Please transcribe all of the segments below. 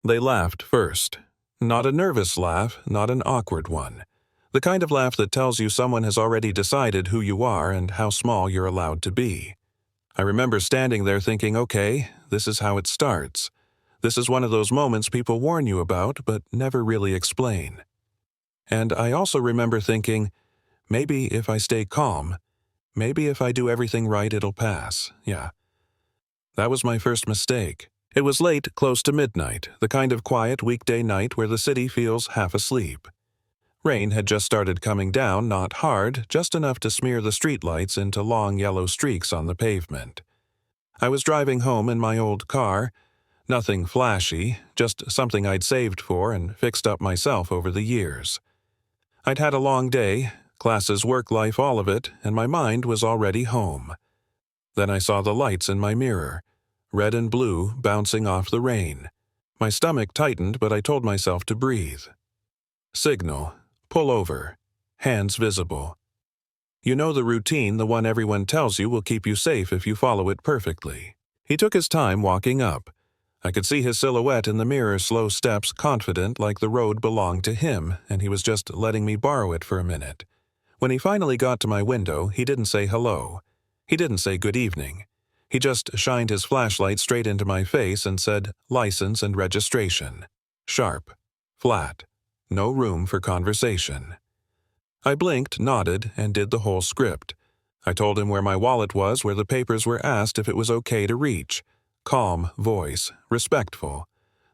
They laughed first. Not a nervous laugh, not an awkward one. The kind of laugh that tells you someone has already decided who you are and how small you're allowed to be. I remember standing there thinking, okay, this is how it starts. This is one of those moments people warn you about but never really explain. And I also remember thinking, maybe if I stay calm, maybe if I do everything right, it'll pass. Yeah. That was my first mistake. It was late, close to midnight, the kind of quiet weekday night where the city feels half asleep. Rain had just started coming down, not hard, just enough to smear the streetlights into long yellow streaks on the pavement. I was driving home in my old car. Nothing flashy, just something I'd saved for and fixed up myself over the years. I'd had a long day, classes, work life, all of it, and my mind was already home. Then I saw the lights in my mirror, red and blue, bouncing off the rain. My stomach tightened, but I told myself to breathe. Signal. Pull over. Hands visible. You know the routine, the one everyone tells you will keep you safe if you follow it perfectly. He took his time walking up. I could see his silhouette in the mirror, slow steps, confident like the road belonged to him, and he was just letting me borrow it for a minute. When he finally got to my window, he didn't say hello. He didn't say good evening. He just shined his flashlight straight into my face and said, license and registration. Sharp. Flat. No room for conversation. I blinked, nodded, and did the whole script. I told him where my wallet was, where the papers were, asked if it was okay to reach. Calm voice, respectful.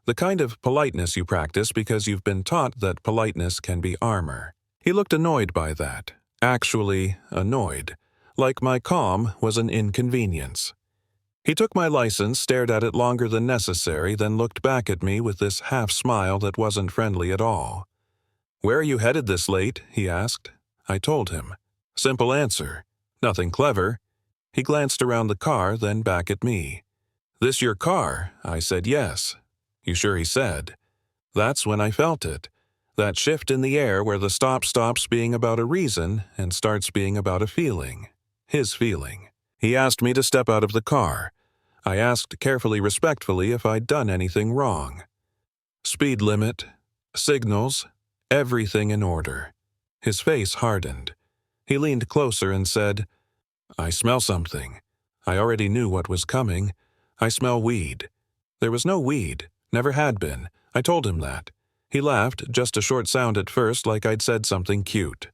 The kind of politeness you practice because you've been taught that politeness can be armor. He looked annoyed by that. Actually, annoyed. Like my calm was an inconvenience. He took my license, stared at it longer than necessary, then looked back at me with this half-smile that wasn't friendly at all. "Where are you headed this late?" he asked. I told him. Simple answer. Nothing clever. He glanced around the car, then back at me. "This your car?" I said yes. "You sure?" he said. That's when I felt it. That shift in the air where the stop stops being about a reason and starts being about a feeling. His feeling. He asked me to step out of the car. I asked carefully, respectfully, if I'd done anything wrong. Speed limit, signals, everything in order. His face hardened. He leaned closer and said, "I smell something." I already knew what was coming. "I smell weed." There was no weed. Never had been. I told him that. He laughed, just a short sound at first, like I'd said something cute.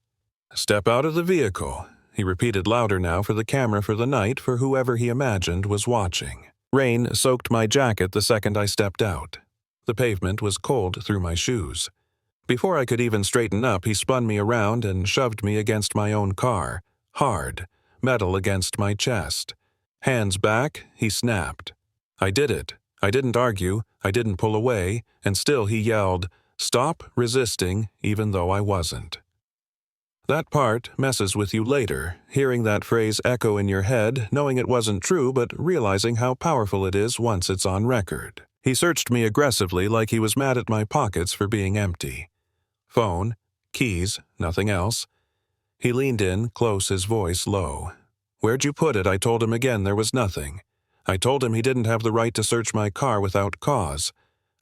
"Step out of the vehicle," he repeated louder now for the camera, for the night, for whoever he imagined was watching. Rain soaked my jacket the second I stepped out. The pavement was cold through my shoes. Before I could even straighten up, he spun me around and shoved me against my own car, hard, metal against my chest. Hands back, he snapped. I did it. I didn't argue, I didn't pull away, and still he yelled, "Stop resisting," even though I wasn't. That part messes with you later, hearing that phrase echo in your head, knowing it wasn't true but realizing how powerful it is once it's on record. He searched me aggressively like he was mad at my pockets for being empty. Phone, keys, nothing else. He leaned in, close, his voice low. "Where'd you put it?" I told him again there was nothing. I told him he didn't have the right to search my car without cause.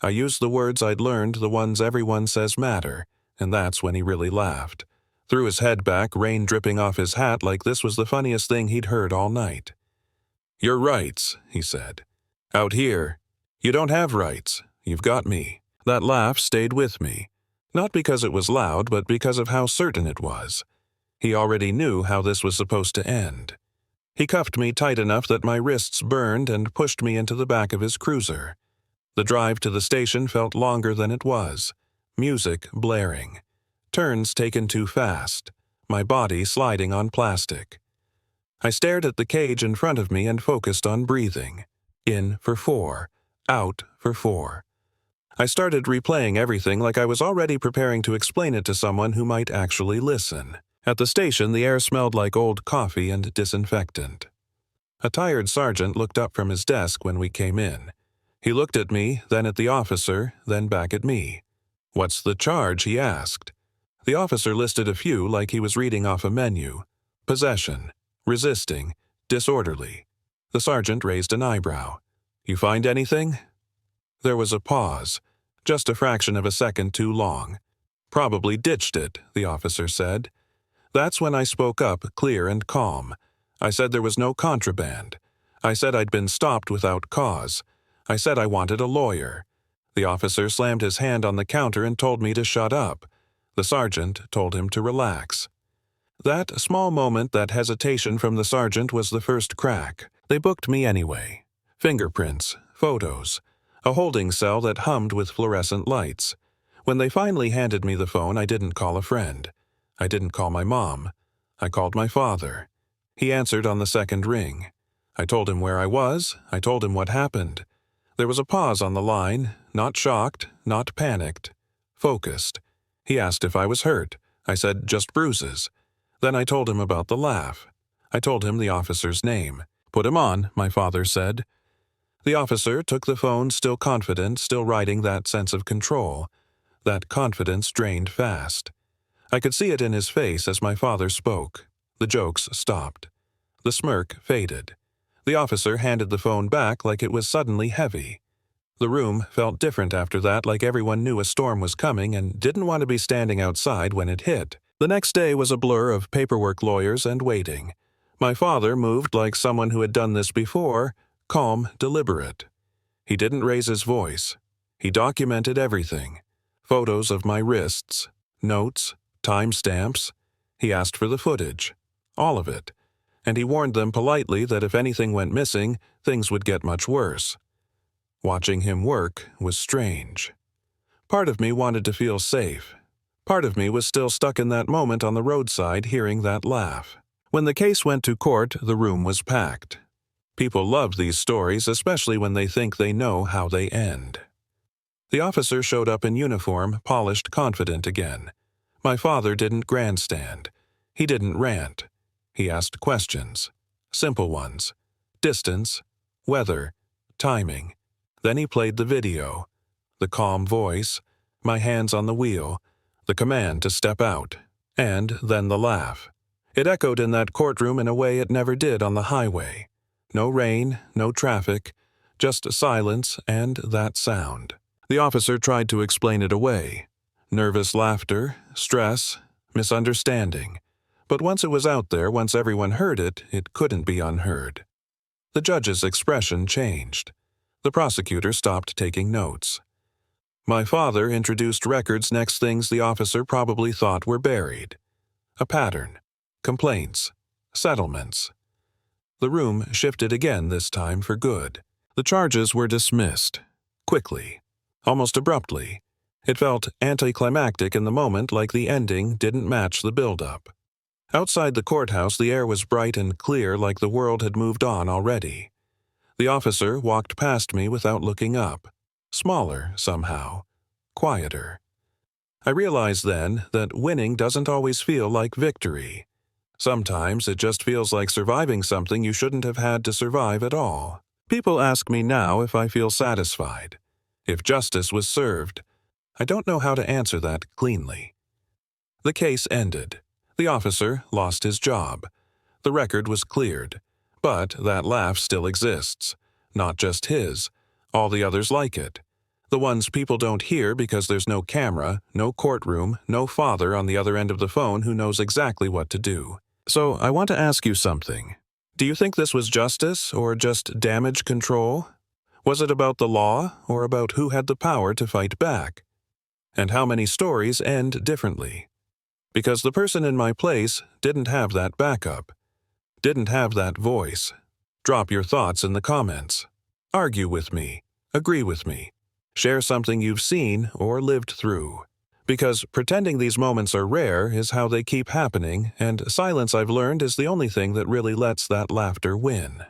I used the words I'd learned, the ones everyone says matter, and that's when he really laughed. Threw his head back, rain dripping off his hat like this was the funniest thing he'd heard all night. "Your rights," he said. "Out here, you don't have rights. You've got me." That laugh stayed with me. Not because it was loud, but because of how certain it was. He already knew how this was supposed to end. He cuffed me tight enough that my wrists burned and pushed me into the back of his cruiser. The drive to the station felt longer than it was. Music blaring. Turns taken too fast. My body sliding on plastic. I stared at the cage in front of me and focused on breathing. In for 4. Out for 4. I started replaying everything like I was already preparing to explain it to someone who might actually listen. At the station, the air smelled like old coffee and disinfectant. A tired sergeant looked up from his desk when we came in. He looked at me, then at the officer, then back at me. "What's the charge?" he asked. The officer listed a few like he was reading off a menu. Possession, resisting, disorderly. The sergeant raised an eyebrow. "You find anything?" There was a pause. Just a fraction of a second too long. Probably ditched it, the officer said. That's when I spoke up, clear and calm. I said there was no contraband. I said I'd been stopped without cause. I said I wanted a lawyer. The officer slammed his hand on the counter and told me to shut up. The sergeant told him to relax. That small moment, that hesitation from the sergeant, was the first crack. They booked me anyway. Fingerprints, photos, a holding cell that hummed with fluorescent lights. When they finally handed me the phone, I didn't call a friend. I didn't call my mom. I called my father. He answered on the second ring. I told him where I was. I told him what happened. There was a pause on the line, not shocked, not panicked. Focused. He asked if I was hurt. I said, just bruises. Then I told him about the laugh. I told him the officer's name. Put him on, my father said. The officer took the phone, still confident, still riding that sense of control. That confidence drained fast. I could see it in his face as my father spoke. The jokes stopped. The smirk faded. The officer handed the phone back like it was suddenly heavy. The room felt different after that, like everyone knew a storm was coming and didn't want to be standing outside when it hit. The next day was a blur of paperwork, lawyers, and waiting. My father moved like someone who had done this before, calm, deliberate. He didn't raise his voice. He documented everything. Photos of my wrists, notes, timestamps. He asked for the footage. All of it. And he warned them politely that if anything went missing, things would get much worse. Watching him work was strange. Part of me wanted to feel safe. Part of me was still stuck in that moment on the roadside hearing that laugh. When the case went to court, the room was packed. People love these stories, especially when they think they know how they end. The officer showed up in uniform, polished, confident again. My father didn't grandstand. He didn't rant. He asked questions. Simple ones. Distance, weather, timing. Then he played the video. The calm voice, my hands on the wheel, the command to step out, and then the laugh. It echoed in that courtroom in a way it never did on the highway. No rain, no traffic, just silence and that sound. The officer tried to explain it away. Nervous laughter, stress, misunderstanding. But once it was out there, once everyone heard it, it couldn't be unheard. The judge's expression changed. The prosecutor stopped taking notes. My father introduced records, next things the officer probably thought were buried. A pattern. Complaints. Settlements. The room shifted again, this time for good. The charges were dismissed. Quickly. Almost abruptly. It felt anticlimactic in the moment, like the ending didn't match the build-up. Outside the courthouse, the air was bright and clear, like the world had moved on already. The officer walked past me without looking up. Smaller, somehow. Quieter. I realized then that winning doesn't always feel like victory. Sometimes it just feels like surviving something you shouldn't have had to survive at all. People ask me now if I feel satisfied. If justice was served. I don't know how to answer that cleanly. The case ended. The officer lost his job. The record was cleared. But that laugh still exists. Not just his. All the others like it. The ones people don't hear because there's no camera, no courtroom, no father on the other end of the phone who knows exactly what to do. So I want to ask you something. Do you think this was justice or just damage control? Was it about the law or about who had the power to fight back? And how many stories end differently? Because the person in my place didn't have that backup. Didn't have that voice. Drop your thoughts in the comments. Argue with me. Agree with me. Share something you've seen or lived through. Because pretending these moments are rare is how they keep happening, and silence, I've learned, is the only thing that really lets that laughter win.